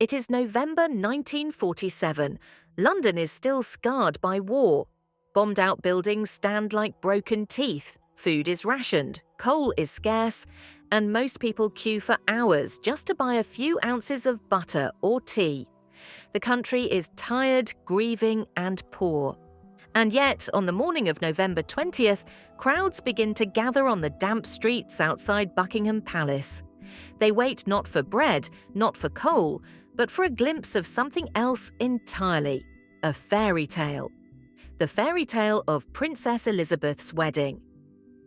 It is November 1947. London is still scarred by war. Bombed-out buildings stand like broken teeth. Food is rationed, coal is scarce, and most people queue for hours just to buy a few ounces of butter or tea. The country is tired, grieving, and poor. And yet, on the morning of November 20th, crowds begin to gather on the damp streets outside Buckingham Palace. They wait not for bread, not for coal, but for a glimpse of something else entirely: a fairy tale. The fairy tale of Princess Elizabeth's wedding.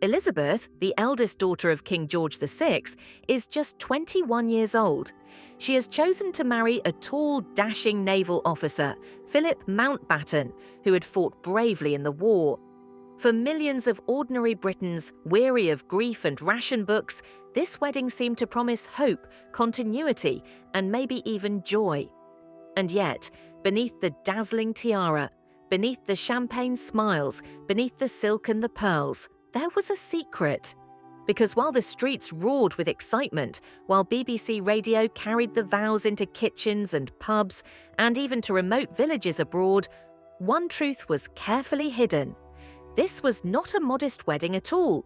Elizabeth, the eldest daughter of King George VI, is just 21 years old. She has chosen to marry a tall, dashing naval officer, Philip Mountbatten, who had fought bravely in the war. For millions of ordinary Britons weary of grief and ration books, this wedding seemed to promise hope, continuity, and maybe even joy. And yet, beneath the dazzling tiara, beneath the champagne smiles, beneath the silk and the pearls, there was a secret. Because while the streets roared with excitement, while BBC Radio carried the vows into kitchens and pubs, and even to remote villages abroad, one truth was carefully hidden. This was not a modest wedding at all.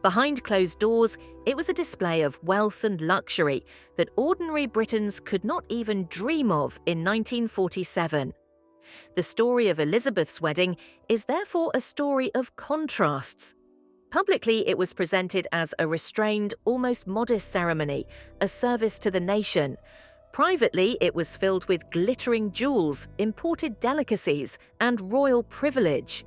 Behind closed doors, it was a display of wealth and luxury that ordinary Britons could not even dream of in 1947. The story of Elizabeth's wedding is therefore a story of contrasts. Publicly, it was presented as a restrained, almost modest ceremony, a service to the nation. Privately, it was filled with glittering jewels, imported delicacies, and royal privilege.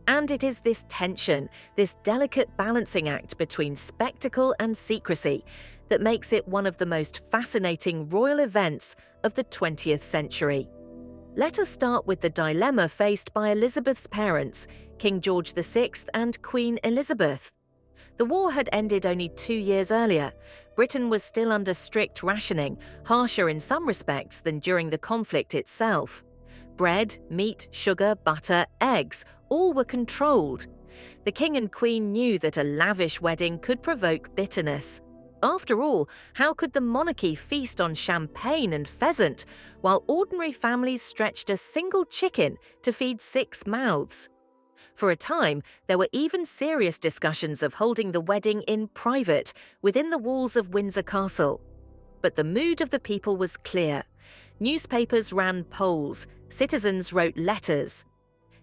And it is this tension, this delicate balancing act between spectacle and secrecy, that makes it one of the most fascinating royal events of the 20th century. Let us start with the dilemma faced by Elizabeth's parents, King George VI and Queen Elizabeth. The war had ended only 2 years earlier. Britain was still under strict rationing, harsher in some respects than during the conflict itself. Bread, meat, sugar, butter, eggs, all were controlled. The King and Queen knew that a lavish wedding could provoke bitterness. After all, how could the monarchy feast on champagne and pheasant, while ordinary families stretched a single chicken to feed 6 mouths? For a time, there were even serious discussions of holding the wedding in private, within the walls of Windsor Castle. But the mood of the people was clear. Newspapers ran polls, citizens wrote letters.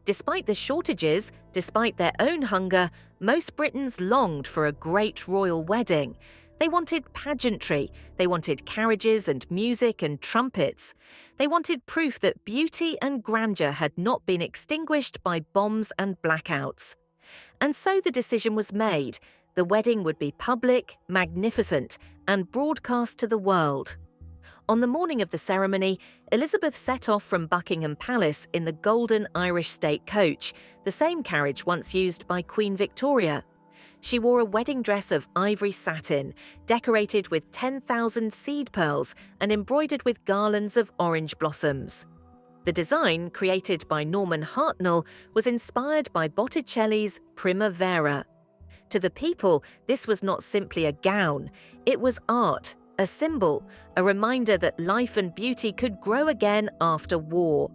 Despite the shortages, despite their own hunger, most Britons longed for a great royal wedding. They wanted pageantry, they wanted carriages and music and trumpets. They wanted proof that beauty and grandeur had not been extinguished by bombs and blackouts. And so the decision was made. The wedding would be public, magnificent, and broadcast to the world. On the morning of the ceremony, Elizabeth set off from Buckingham Palace in the golden Irish state coach, the same carriage once used by Queen Victoria. She wore a wedding dress of ivory satin, decorated with 10,000 seed pearls and embroidered with garlands of orange blossoms. The design, created by Norman Hartnell, was inspired by Botticelli's Primavera. To the people, this was not simply a gown, it was art, a symbol, a reminder that life and beauty could grow again after war.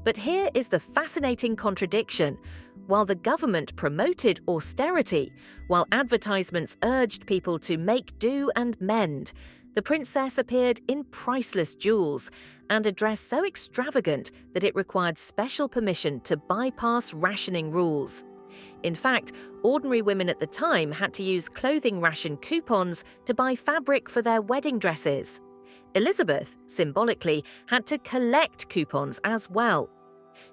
But here is the fascinating contradiction. While the government promoted austerity, while advertisements urged people to make do and mend, the princess appeared in priceless jewels and a dress so extravagant that it required special permission to bypass rationing rules. In fact, ordinary women at the time had to use clothing ration coupons to buy fabric for their wedding dresses. Elizabeth, symbolically, had to collect coupons as well.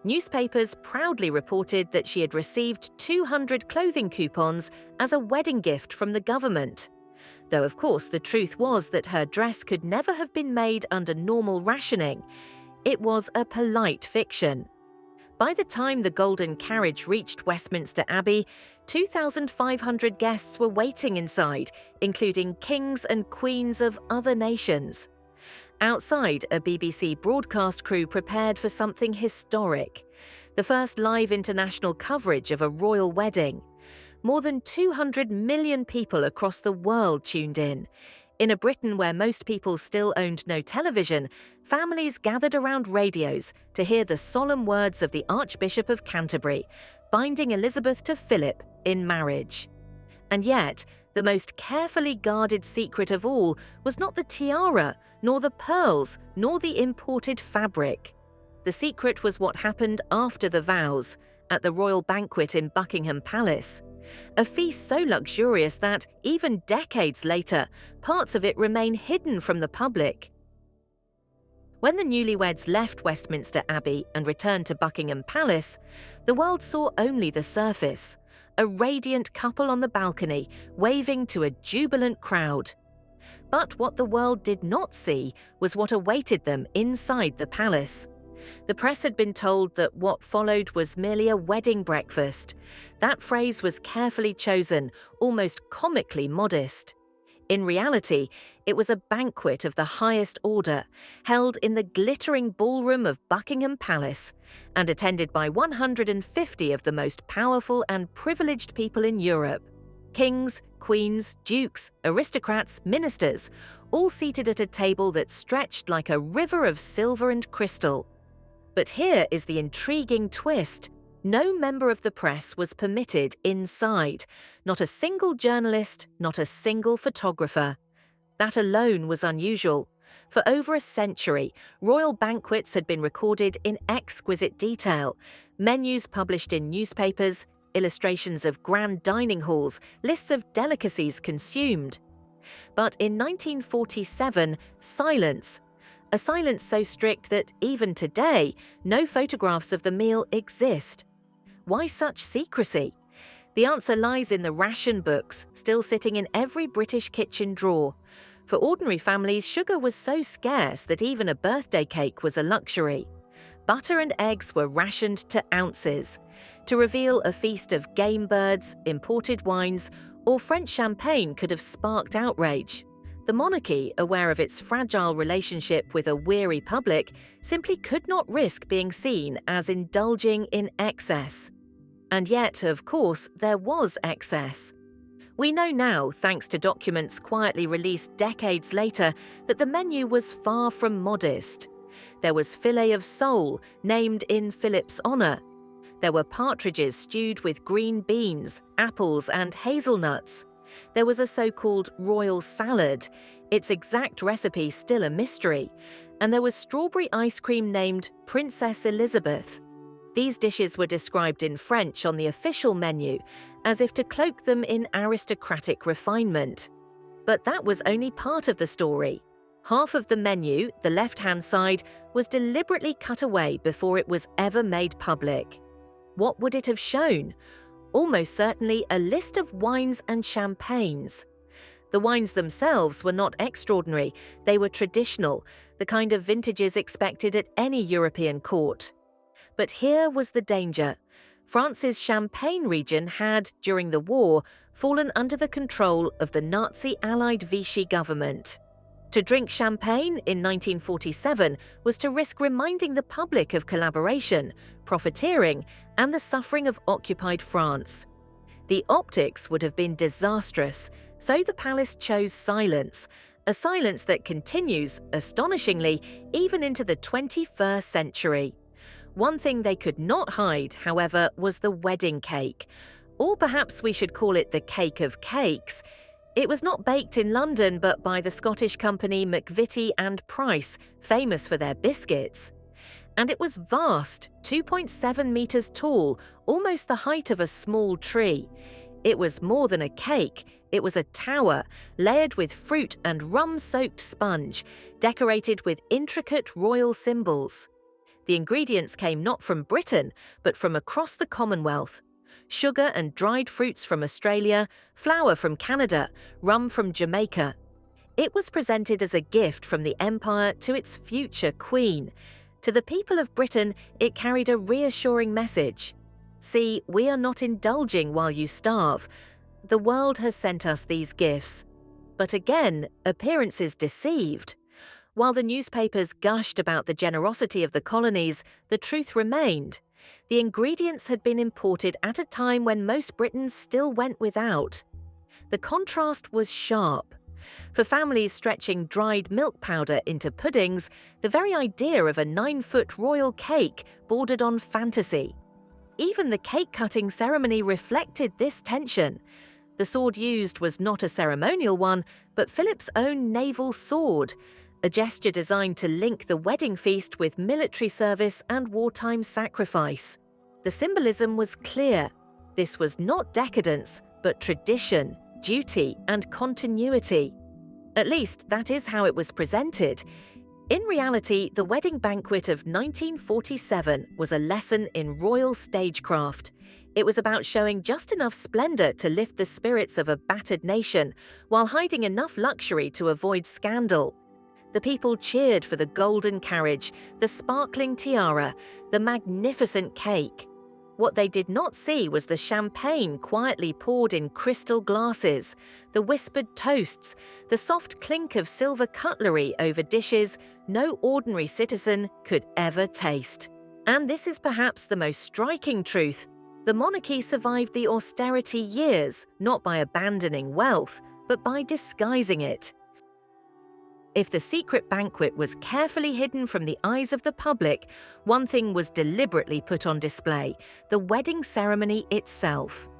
Newspapers proudly reported that she had received 200 clothing coupons as a wedding gift from the government. Though, of course, the truth was that her dress could never have been made under normal rationing. It was a polite fiction. By the time the golden carriage reached Westminster Abbey, 2,500 guests were waiting inside, including kings and queens of other nations. Outside, a BBC broadcast crew prepared for something historic: the first live international coverage of a royal wedding. More than 200 million people across the world tuned in. In a Britain where most people still owned no television, families gathered around radios to hear the solemn words of the Archbishop of Canterbury, binding Elizabeth to Philip in marriage. And yet, the most carefully guarded secret of all was not the tiara, nor the pearls, nor the imported fabric. The secret was what happened after the vows, at the royal banquet in Buckingham Palace. A feast so luxurious that, even decades later, parts of it remain hidden from the public. When the newlyweds left Westminster Abbey and returned to Buckingham Palace, the world saw only the surface. A radiant couple on the balcony, waving to a jubilant crowd. But what the world did not see was what awaited them inside the palace. The press had been told that what followed was merely a wedding breakfast. That phrase was carefully chosen, almost comically modest. In reality, it was a banquet of the highest order, held in the glittering ballroom of Buckingham Palace, and attended by 150 of the most powerful and privileged people in Europe. Kings, queens, dukes, aristocrats, ministers, all seated at a table that stretched like a river of silver and crystal. But here is the intriguing twist. No member of the press was permitted inside, not a single journalist, not a single photographer. That alone was unusual. For over a century, royal banquets had been recorded in exquisite detail, menus published in newspapers, illustrations of grand dining halls, lists of delicacies consumed. But in 1947, silence. A silence so strict that, even today, no photographs of the meal exist. Why such secrecy? The answer lies in the ration books, still sitting in every British kitchen drawer. For ordinary families, sugar was so scarce that even a birthday cake was a luxury. Butter and eggs were rationed to ounces. To reveal a feast of game birds, imported wines, or French champagne could have sparked outrage. The monarchy, aware of its fragile relationship with a weary public, simply could not risk being seen as indulging in excess. And yet, of course, there was excess. We know now, thanks to documents quietly released decades later, that the menu was far from modest. There was filet of sole, named in Philip's honour. There were partridges stewed with green beans, apples and hazelnuts. There was a so-called royal salad, its exact recipe still a mystery, and there was strawberry ice cream named Princess Elizabeth. These dishes were described in French on the official menu, as if to cloak them in aristocratic refinement. But that was only part of the story. Half of the menu, the left-hand side, was deliberately cut away before it was ever made public. What would it have shown? Almost certainly a list of wines and champagnes. The wines themselves were not extraordinary, they were traditional, the kind of vintages expected at any European court. But here was the danger. France's Champagne region had, during the war, fallen under the control of the Nazi-allied Vichy government. To drink champagne in 1947 was to risk reminding the public of collaboration, profiteering, and the suffering of occupied France. The optics would have been disastrous, so the palace chose silence, a silence that continues, astonishingly, even into the 21st century. One thing they could not hide, however, was the wedding cake. Or perhaps we should call it the cake of cakes. It was not baked in London, but by the Scottish company McVitie and Price, famous for their biscuits. And it was vast, 2.7 meters tall, almost the height of a small tree. It was more than a cake, it was a tower, layered with fruit and rum-soaked sponge, decorated with intricate royal symbols. The ingredients came not from Britain, but from across the Commonwealth. Sugar and dried fruits from Australia, flour from Canada, rum from Jamaica. It was presented as a gift from the empire to its future queen. To the people of Britain, it carried a reassuring message. See, we are not indulging while you starve. The world has sent us these gifts. But again, appearances deceived. While the newspapers gushed about the generosity of the colonies, the truth remained. The ingredients had been imported at a time when most Britons still went without. The contrast was sharp. For families stretching dried milk powder into puddings, the very idea of a 9-foot royal cake bordered on fantasy. Even the cake-cutting ceremony reflected this tension. The sword used was not a ceremonial one, but Philip's own naval sword, a gesture designed to link the wedding feast with military service and wartime sacrifice. The symbolism was clear. This was not decadence, but tradition, duty, and continuity. At least that is how it was presented. In reality, the wedding banquet of 1947 was a lesson in royal stagecraft. It was about showing just enough splendor to lift the spirits of a battered nation, while hiding enough luxury to avoid scandal. The people cheered for the golden carriage, the sparkling tiara, the magnificent cake. What they did not see was the champagne quietly poured in crystal glasses, the whispered toasts, the soft clink of silver cutlery over dishes no ordinary citizen could ever taste. And this is perhaps the most striking truth. The monarchy survived the austerity years, not by abandoning wealth, but by disguising it. If the secret banquet was carefully hidden from the eyes of the public, one thing was deliberately put on display: the wedding ceremony itself.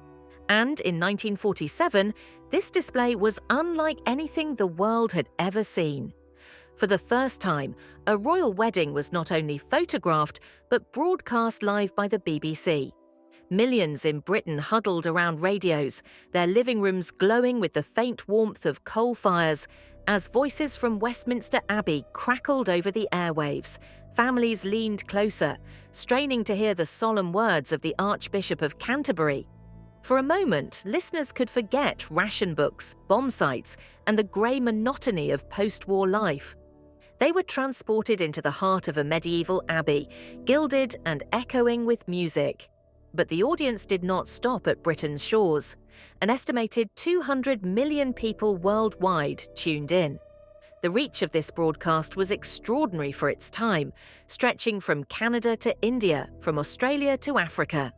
And in 1947, this display was unlike anything the world had ever seen. For the first time, a royal wedding was not only photographed, but broadcast live by the BBC. Millions in Britain huddled around radios, their living rooms glowing with the faint warmth of coal fires. As voices from Westminster Abbey crackled over the airwaves, families leaned closer, straining to hear the solemn words of the Archbishop of Canterbury. For a moment, listeners could forget ration books, bomb sites, and the grey monotony of post-war life. They were transported into the heart of a medieval abbey, gilded and echoing with music. But the audience did not stop at Britain's shores. An estimated 200 million people worldwide tuned in. The reach of this broadcast was extraordinary for its time, stretching from Canada to India, from Australia to Africa.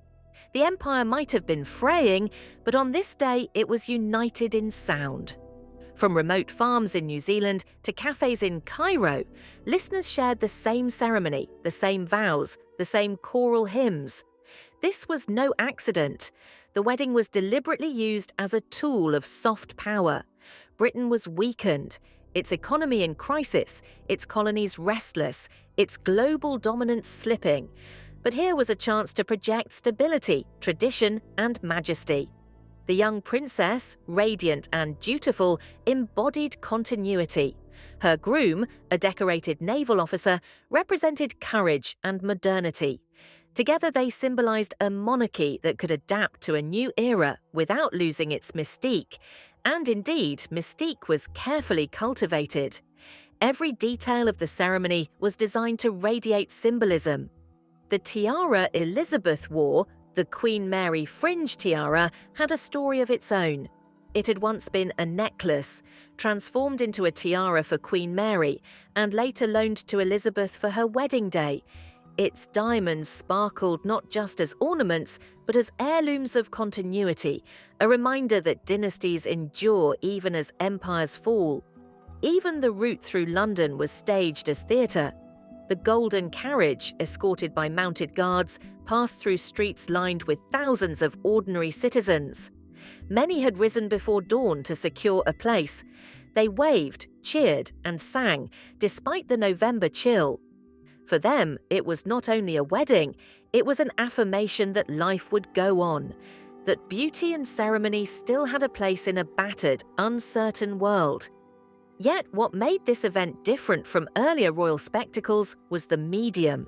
The empire might have been fraying, but on this day it was united in sound. From remote farms in New Zealand to cafes in Cairo, listeners shared the same ceremony, the same vows, the same choral hymns. This was no accident. The wedding was deliberately used as a tool of soft power. Britain was weakened, its economy in crisis, its colonies restless, its global dominance slipping. But here was a chance to project stability, tradition, and majesty. The young princess, radiant and dutiful, embodied continuity. Her groom, a decorated naval officer, represented courage and modernity. Together they symbolized a monarchy that could adapt to a new era without losing its mystique. And indeed, mystique was carefully cultivated. Every detail of the ceremony was designed to radiate symbolism. The tiara Elizabeth wore, the Queen Mary fringe tiara, had a story of its own. It had once been a necklace, transformed into a tiara for Queen Mary, and later loaned to Elizabeth for her wedding day. Its diamonds sparkled not just as ornaments, but as heirlooms of continuity, a reminder that dynasties endure even as empires fall. Even the route through London was staged as theatre. The golden carriage, escorted by mounted guards, passed through streets lined with thousands of ordinary citizens. Many had risen before dawn to secure a place. They waved, cheered, and sang, despite the November chill. For them, it was not only a wedding, it was an affirmation that life would go on, that beauty and ceremony still had a place in a battered, uncertain world. Yet what made this event different from earlier royal spectacles was the medium.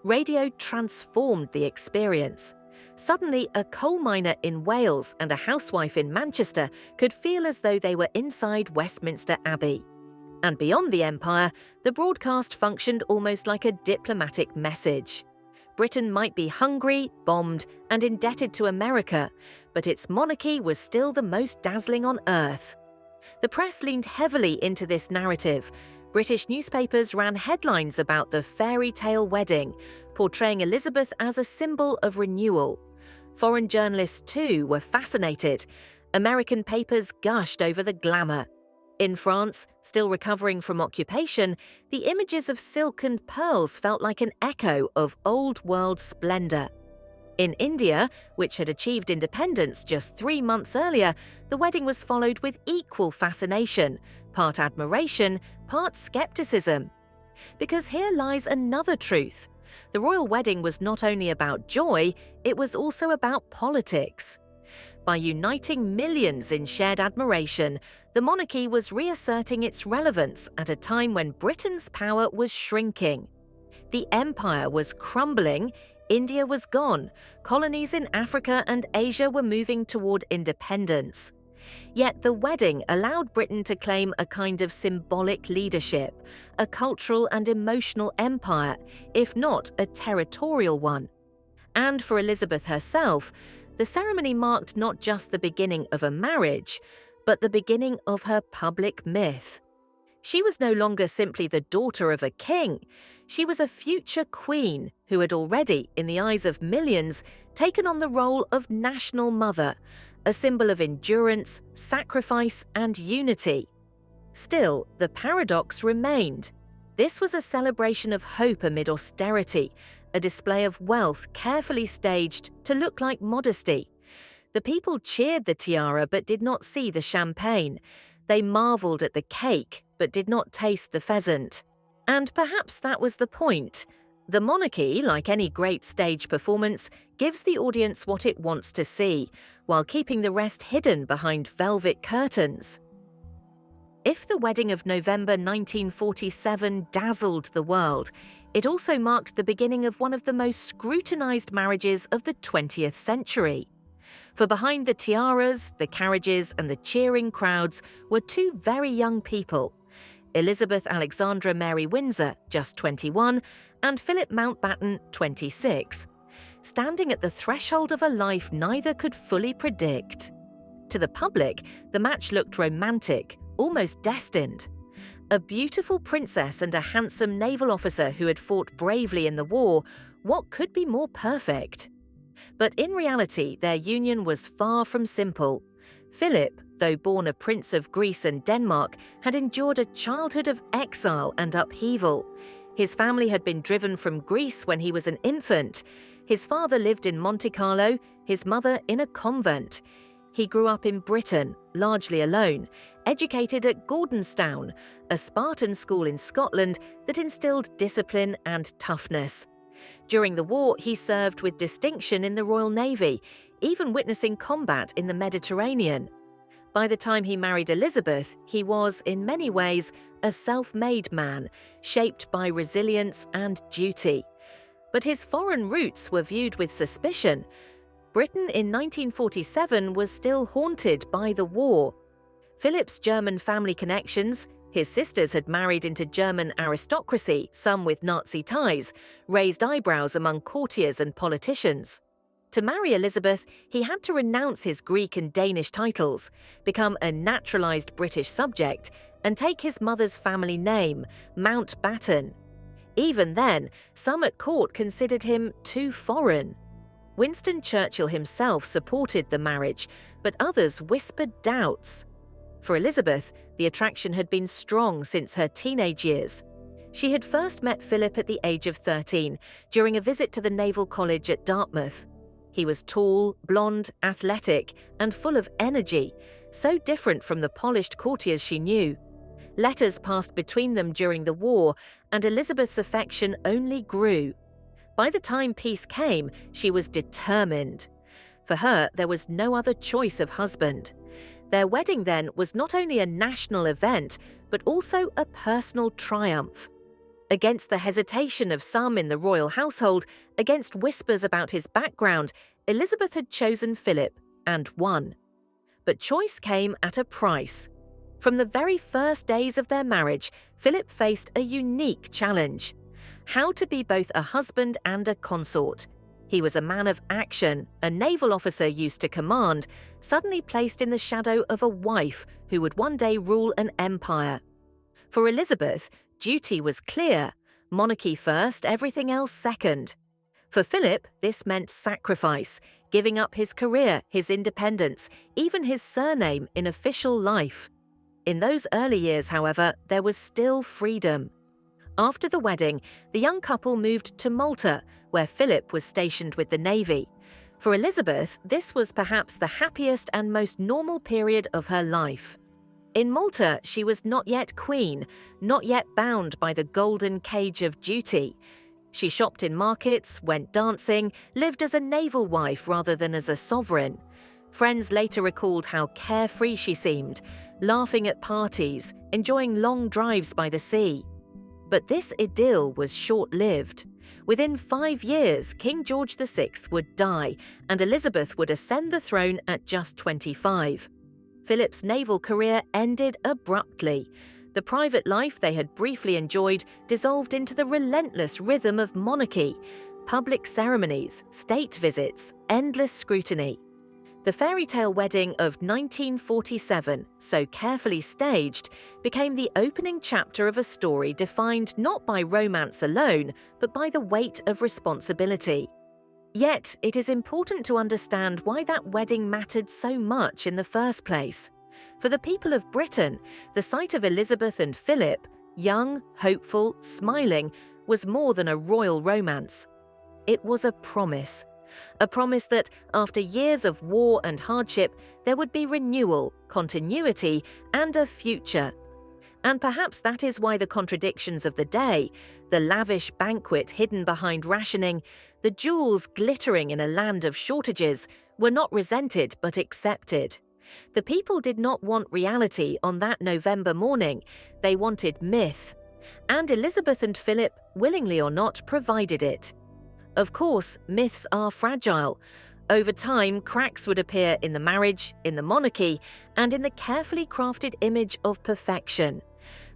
Radio transformed the experience. Suddenly, a coal miner in Wales and a housewife in Manchester could feel as though they were inside Westminster Abbey. And beyond the empire, the broadcast functioned almost like a diplomatic message. Britain might be hungry, bombed, and indebted to America, but its monarchy was still the most dazzling on earth. The press leaned heavily into this narrative. British newspapers ran headlines about the fairy tale wedding, portraying Elizabeth as a symbol of renewal. Foreign journalists, too, were fascinated. American papers gushed over the glamour. In France, still recovering from occupation, the images of silk and pearls felt like an echo of old-world splendor. In India, which had achieved independence just 3 months earlier, the wedding was followed with equal fascination, part admiration, part skepticism. Because here lies another truth. The royal wedding was not only about joy, it was also about politics. By uniting millions in shared admiration, the monarchy was reasserting its relevance at a time when Britain's power was shrinking. The empire was crumbling, India was gone, colonies in Africa and Asia were moving toward independence. Yet the wedding allowed Britain to claim a kind of symbolic leadership, a cultural and emotional empire, if not a territorial one. And for Elizabeth herself, the ceremony marked not just the beginning of a marriage, but the beginning of her public myth. She was no longer simply the daughter of a king. She was a future queen who had already, in the eyes of millions, taken on the role of national mother, a symbol of endurance, sacrifice, and unity. Still, the paradox remained. This was a celebration of hope amid austerity, a display of wealth carefully staged to look like modesty. The people cheered the tiara but did not see the champagne. They marveled at the cake but did not taste the pheasant. And perhaps that was the point. The monarchy, like any great stage performance, gives the audience what it wants to see, while keeping the rest hidden behind velvet curtains. If the wedding of November 1947 dazzled the world, it also marked the beginning of one of the most scrutinized marriages of the 20th century. For behind the tiaras, the carriages, and the cheering crowds were two very young people: Elizabeth Alexandra Mary Windsor, just 21, and Philip Mountbatten, 26, standing at the threshold of a life neither could fully predict. To the public, the match looked romantic, almost destined. A beautiful princess and a handsome naval officer who had fought bravely in the war, what could be more perfect? But in reality, their union was far from simple. Philip, though born a prince of Greece and Denmark, had endured a childhood of exile and upheaval. His family had been driven from Greece when he was an infant. His father lived in Monte Carlo, his mother in a convent. He grew up in Britain, largely alone, educated at Gordonstown, a Spartan school in Scotland that instilled discipline and toughness. During the war, he served with distinction in the Royal Navy, even witnessing combat in the Mediterranean. By the time he married Elizabeth, he was, in many ways, a self-made man, shaped by resilience and duty. But his foreign roots were viewed with suspicion. Britain in 1947 was still haunted by the war. Philip's German family connections, his sisters had married into German aristocracy, some with Nazi ties, raised eyebrows among courtiers and politicians. To marry Elizabeth, he had to renounce his Greek and Danish titles, become a naturalized British subject, and take his mother's family name, Mountbatten. Even then, some at court considered him too foreign. Winston Churchill himself supported the marriage, but others whispered doubts. For Elizabeth, the attraction had been strong since her teenage years. She had first met Philip at the age of 13, during a visit to the Naval College at Dartmouth. He was tall, blonde, athletic, and full of energy, so different from the polished courtiers she knew. Letters passed between them during the war, and Elizabeth's affection only grew. By the time peace came, she was determined. For her, there was no other choice of husband. Their wedding then was not only a national event, but also a personal triumph. Against the hesitation of some in the royal household, against whispers about his background, Elizabeth had chosen Philip and won. But choice came at a price. From the very first days of their marriage, Philip faced a unique challenge: how to be both a husband and a consort. He was a man of action, a naval officer used to command, suddenly placed in the shadow of a wife who would one day rule an empire. For Elizabeth, duty was clear: monarchy first, everything else second. For Philip, this meant sacrifice, giving up his career, his independence, even his surname in official life. In those early years, however, there was still freedom. After the wedding, the young couple moved to Malta, where Philip was stationed with the Navy. For Elizabeth, this was perhaps the happiest and most normal period of her life. In Malta, she was not yet queen, not yet bound by the golden cage of duty. She shopped in markets, went dancing, lived as a naval wife rather than as a sovereign. Friends later recalled how carefree she seemed, laughing at parties, enjoying long drives by the sea. But this idyll was short-lived. Within 5 years, King George VI would die, and Elizabeth would ascend the throne at just 25. Philip's naval career ended abruptly. The private life they had briefly enjoyed dissolved into the relentless rhythm of monarchy, public ceremonies, state visits, endless scrutiny. The fairy tale wedding of 1947, so carefully staged, became the opening chapter of a story defined not by romance alone, but by the weight of responsibility. Yet, it is important to understand why that wedding mattered so much in the first place. For the people of Britain, the sight of Elizabeth and Philip, young, hopeful, smiling, was more than a royal romance. It was a promise. A promise that, after years of war and hardship, there would be renewal, continuity, and a future. And perhaps that is why the contradictions of the day, the lavish banquet hidden behind rationing, the jewels glittering in a land of shortages, were not resented but accepted. The people did not want reality on that November morning, they wanted myth. And Elizabeth and Philip, willingly or not, provided it. Of course, myths are fragile. Over time, cracks would appear in the marriage, in the monarchy, and in the carefully crafted image of perfection.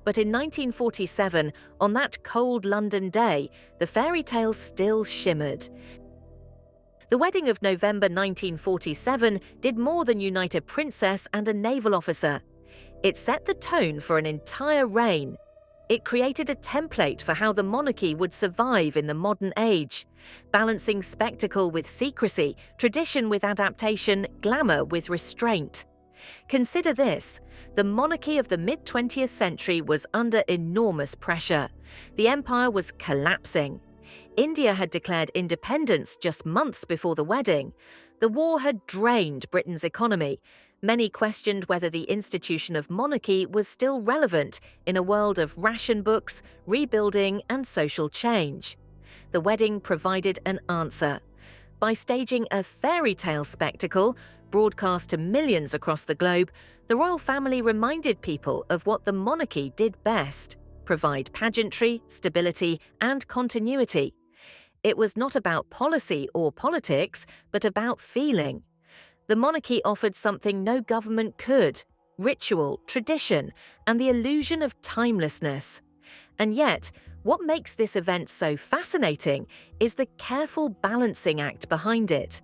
But in 1947, on that cold London day, the fairy tale still shimmered. The wedding of November 1947 did more than unite a princess and a naval officer. It set the tone for an entire reign. It created a template for how the monarchy would survive in the modern age, balancing spectacle with secrecy, tradition with adaptation, glamour with restraint. Consider this: the monarchy of the mid-20th century was under enormous pressure. The empire was collapsing. India had declared independence just months before the wedding. The war had drained Britain's economy. Many questioned whether the institution of monarchy was still relevant in a world of ration books, rebuilding, and social change. The wedding provided an answer. By staging a fairy tale spectacle, broadcast to millions across the globe, the royal family reminded people of what the monarchy did best: provide pageantry, stability, and continuity. It was not about policy or politics, but about feeling. The monarchy offered something no government could: ritual, tradition, and the illusion of timelessness. And yet, what makes this event so fascinating is the careful balancing act behind it.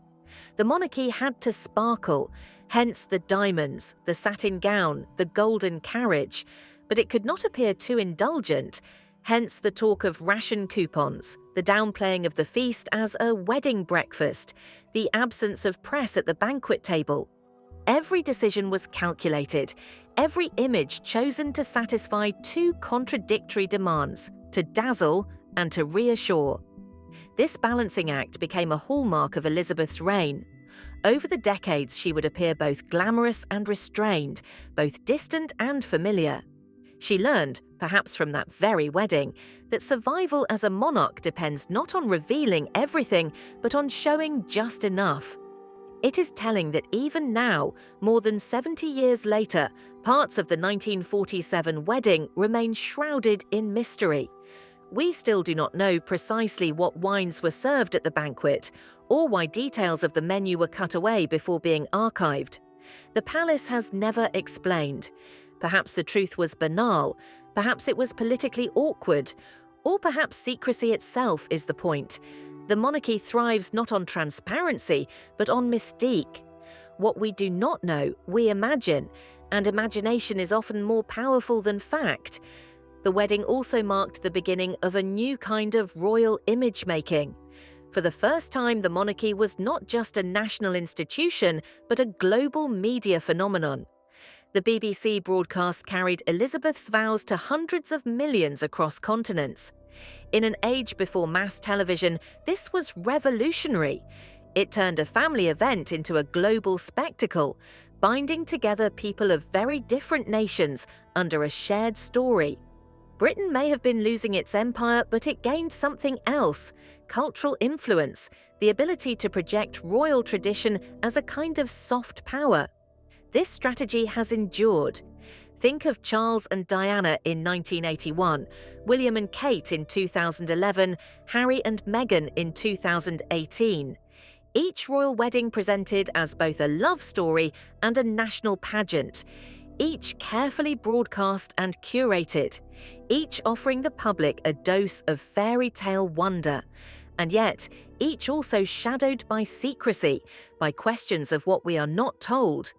The monarchy had to sparkle, hence the diamonds, the satin gown, the golden carriage, but it could not appear too indulgent, hence the talk of ration coupons, the downplaying of the feast as a wedding breakfast, the absence of press at the banquet table. Every decision was calculated, every image chosen to satisfy two contradictory demands: to dazzle and to reassure. This balancing act became a hallmark of Elizabeth's reign. Over the decades, she would appear both glamorous and restrained, both distant and familiar. She learned, perhaps from that very wedding, that survival as a monarch depends not on revealing everything, but on showing just enough. It is telling that even now, more than 70 years later, parts of the 1947 wedding remain shrouded in mystery. We still do not know precisely what wines were served at the banquet, or why details of the menu were cut away before being archived. The palace has never explained. Perhaps the truth was banal, perhaps it was politically awkward, or perhaps secrecy itself is the point. The monarchy thrives not on transparency, but on mystique. What we do not know, we imagine, and imagination is often more powerful than fact. The wedding also marked the beginning of a new kind of royal image-making. For the first time, the monarchy was not just a national institution, but a global media phenomenon. The BBC broadcast carried Elizabeth's vows to hundreds of millions across continents. In an age before mass television, this was revolutionary. It turned a family event into a global spectacle, binding together people of very different nations under a shared story. Britain may have been losing its empire, but it gained something else: cultural influence, the ability to project royal tradition as a kind of soft power. This strategy has endured. Think of Charles and Diana in 1981, William and Kate in 2011, Harry and Meghan in 2018. Each royal wedding presented as both a love story and a national pageant, each carefully broadcast and curated, each offering the public a dose of fairy tale wonder, and yet each also shadowed by secrecy, by questions of what we are not told.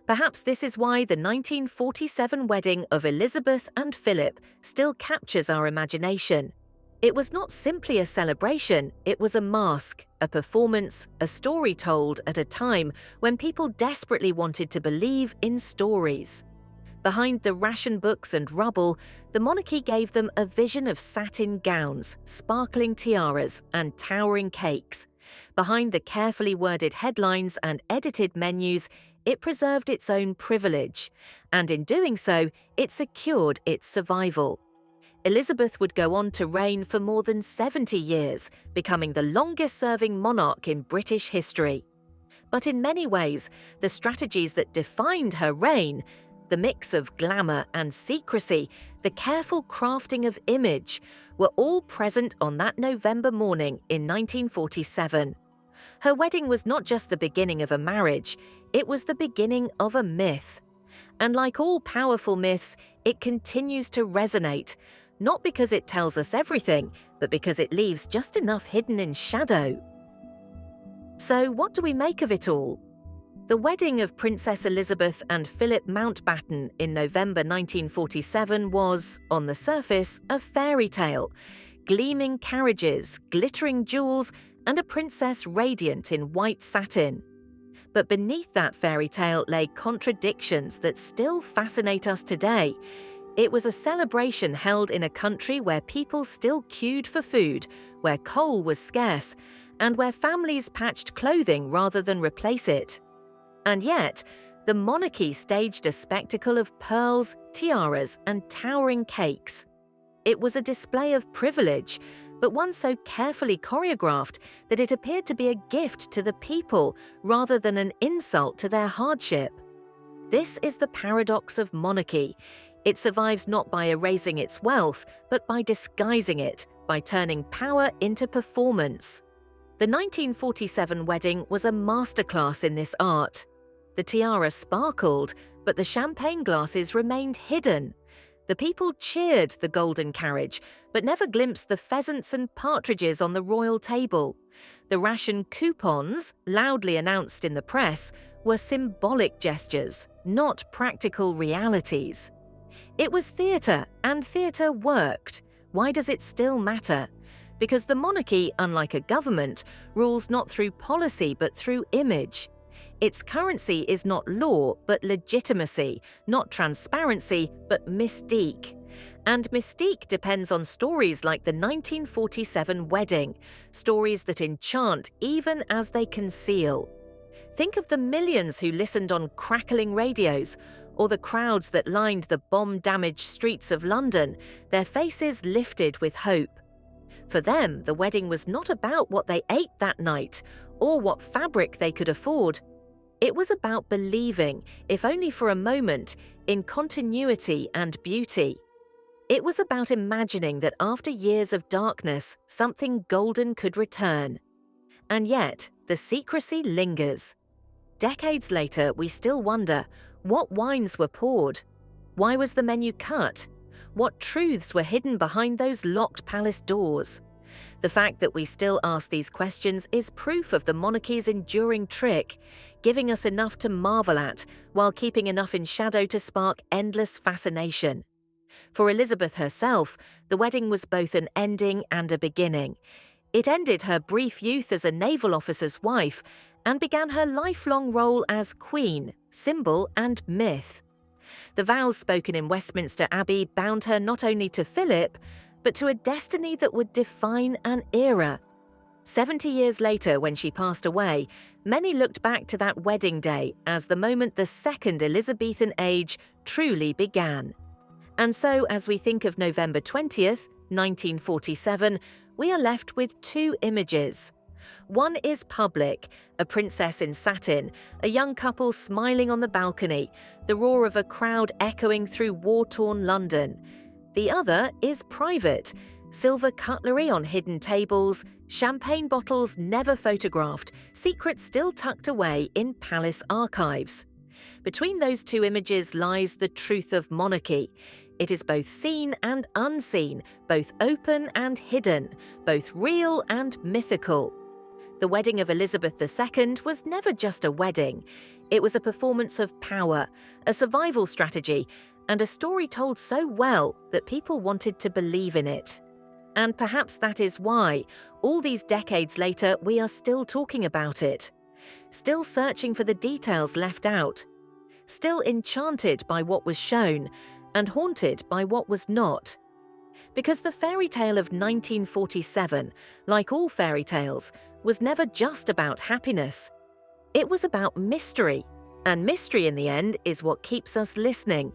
Perhaps this is why the 1947 wedding of Elizabeth and Philip still captures our imagination. It was not simply a celebration, it was a mask, a performance, a story told at a time when people desperately wanted to believe in stories. Behind the ration books and rubble, the monarchy gave them a vision of satin gowns, sparkling tiaras, and towering cakes. Behind the carefully worded headlines and edited menus, it preserved its own privilege, and in doing so, it secured its survival. Elizabeth would go on to reign for more than 70 years, becoming the longest-serving monarch in British history. But in many ways, the strategies that defined her reign, the mix of glamour and secrecy, the careful crafting of image, were all present on that November morning in 1947. Her wedding was not just the beginning of a marriage, it was the beginning of a myth. And like all powerful myths, it continues to resonate, not because it tells us everything, but because it leaves just enough hidden in shadow. So what do we make of it all? The wedding of Princess Elizabeth and Philip Mountbatten in November 1947 was, on the surface, a fairy tale. Gleaming carriages, glittering jewels, and a princess radiant in white satin. But beneath that fairy tale lay contradictions that still fascinate us today. It was a celebration held in a country where people still queued for food, where coal was scarce, and where families patched clothing rather than replace it. And yet, the monarchy staged a spectacle of pearls, tiaras, and towering cakes. It was a display of privilege, but one so carefully choreographed that it appeared to be a gift to the people rather than an insult to their hardship. This is the paradox of monarchy. It survives not by erasing its wealth, but by disguising it, by turning power into performance. The 1947 wedding was a masterclass in this art. The tiara sparkled, but the champagne glasses remained hidden. The people cheered the golden carriage, but never glimpsed the pheasants and partridges on the royal table. The ration coupons, loudly announced in the press, were symbolic gestures, not practical realities. It was theatre, and theatre worked. Why does it still matter? Because the monarchy, unlike a government, rules not through policy but through image. Its currency is not law but legitimacy, not transparency but mystique. And mystique depends on stories like the 1947 wedding, stories that enchant even as they conceal. Think of the millions who listened on crackling radios, or the crowds that lined the bomb-damaged streets of London, their faces lifted with hope. For them, the wedding was not about what they ate that night, or what fabric they could afford. It was about believing, if only for a moment, in continuity and beauty. It was about imagining that after years of darkness, something golden could return. And yet, the secrecy lingers. Decades later, we still wonder, what wines were poured? Why was the menu cut? What truths were hidden behind those locked palace doors? The fact that we still ask these questions is proof of the monarchy's enduring trick, giving us enough to marvel at, while keeping enough in shadow to spark endless fascination. For Elizabeth herself, the wedding was both an ending and a beginning. It ended her brief youth as a naval officer's wife and began her lifelong role as queen, symbol and myth. The vows spoken in Westminster Abbey bound her not only to Philip, but to a destiny that would define an era. 70 years later, when she passed away, many looked back to that wedding day as the moment the second Elizabethan age truly began. And so, as we think of November 20th, 1947, we are left with two images. One is public, a princess in satin, a young couple smiling on the balcony, the roar of a crowd echoing through war-torn London. The other is private, silver cutlery on hidden tables, champagne bottles never photographed, secrets still tucked away in palace archives. Between those two images lies the truth of monarchy. It is both seen and unseen, both open and hidden, both real and mythical. The wedding of Elizabeth II was never just a wedding. It was a performance of power, a survival strategy, and a story told so well that people wanted to believe in it. And perhaps that is why, all these decades later, we are still talking about it. Still searching for the details left out. Still enchanted by what was shown, and haunted by what was not. Because the fairy tale of 1947, like all fairy tales, was never just about happiness. It was about mystery. And mystery in the end is what keeps us listening,